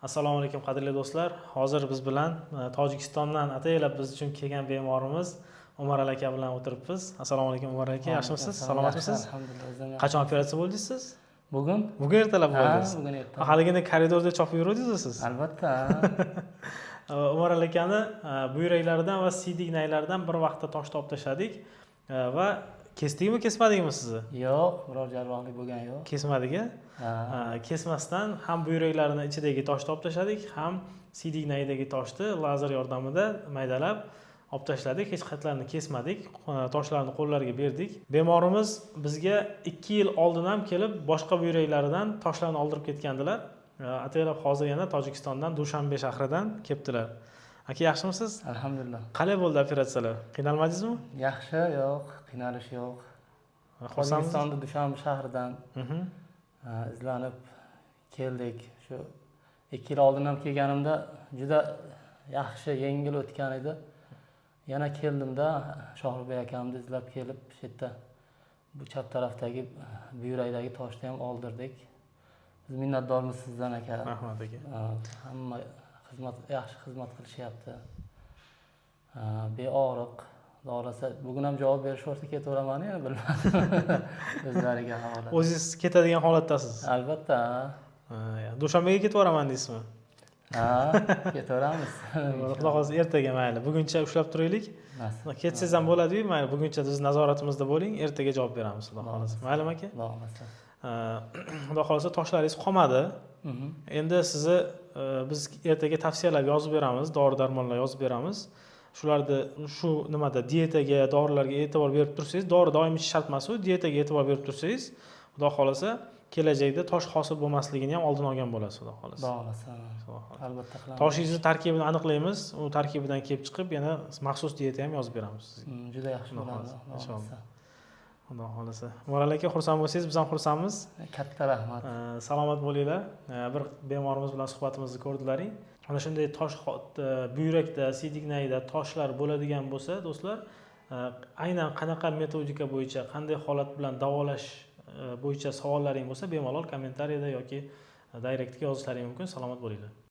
Assalomu alaykum qadrli do'stlar. Hozir biz bilan Tojikistondan ataylab biz uchun kelgan bemorimiz Umar aka bilan o'tiribmiz. Assalomu alaykum Umar aka, yaxshimisiz? Salomatmisiz? Alhamdulillah. Qachon operatsiya bo'ldingiz siz? Bugun? Bugun ertalab bo'ldingiz. Bugun ertalab. Haligina koridorda chopib yuruvdingiz siz? Albatta. Umar akani buyraklaridan va siydik-naylaridan bir vaqtda tosh topib tashladik va kesdikmi, kesmadikmi sizni? Yo'q, biror jarrohlik bo'lgan yo'q. Kesmadik-a? Kesmasdan ham buyraklarini ichidagi toshni olib tashladik, ham siydik-naydagi toshni lazer yordamida maydalab olib tashladik. Hech qayerlarini kesmadik, toshlarni qo'llariga berdik. Bemorimiz bizga 2 yil oldin ham kelib, boshqa buyraklaridan toshlarni oldirib ketgandilar. Ataylab hozir yana Tojikistondan, Dushanbe shahridan kelibdilar. Aka, yaxshimisiz? Alhamdulillah. Qalay bo'ldi operatsiyalar? Qiynalmadingizmi? Yaxshi, yo'q, qiynalish yo'q. Tojikistonda Dushanbe shahridan izlanib keldik. Shu 2 yil oldin ham kelganimda juda yaxshi, yengil o'tgan edi. Yana keldimda Shohruxbek akamni izlab kelib, shu yerda bu chap tarafdagi buyrakdagi toshni ham oldirdik. Biz minnatdormiz sizdan aka. Rahmat aka. Hamma yaxshi xizmat qilishyapti. Beog'riq dorasa bugun ham javob berishsa ketaveraman, yana bilmadim. O'zlariga havola. O'zingiz ketadigan holatdasiz? Albatta. Dushanbega ketaveraman deysizmi? Ketaveramiz. Xudo xohlasa ertaga mayli. Buguncha ushlab turaylik. Ketsangiz ham bo'ladi-yu, mayli. Buguncha siz nazoratimizda bo'ling, ertaga javob beramiz, xudo xohlasa. Maylimi aka? Xudo xohlasa. Xudo xohlasa toshlaringiz qolmadi. Endi sizni biz ertaga tavsiyalar yozib beramiz, dori-darmonlar yozib beramiz. Shularda shu nimada diyetaga, dorilarga e'tibor berib tursangiz, dori doim ichish shart emas, diyetaga e'tibor berib tursangiz, xudo xohlasa kelajakda tosh hosil bo'lmasligini ham oldin olgan bo'lasiz, xudo xohlasa. Xudo xohlasa. Albatta qilamiz. Toshingizni tarkibini aniqlaymiz, u tarkibidan kelib chiqib, yana maxsus diyeta ham yozib beramiz sizga. Juda yaxshi bo'ladi, inshaalloh. Xudo xohlasa. Umar aka, xursand bo'lsangiz, biz ham xursandmiz. Katta rahmat. Salomat bo'linglar. Bir bemorimiz bilan suhbatimizni ko'rdilaring. Ana shunday tosh buyrakda, siydik-nayda toshlar bo'ladigan bo'lsa, do'stlar, aynan qanaqa metodika bo'yicha, qanday holat bilan davolash bo'yicha savollaring bo'lsa, bemalol kommentariyada yoki direktga yozishlaring mumkin. Salomat bo'linglar.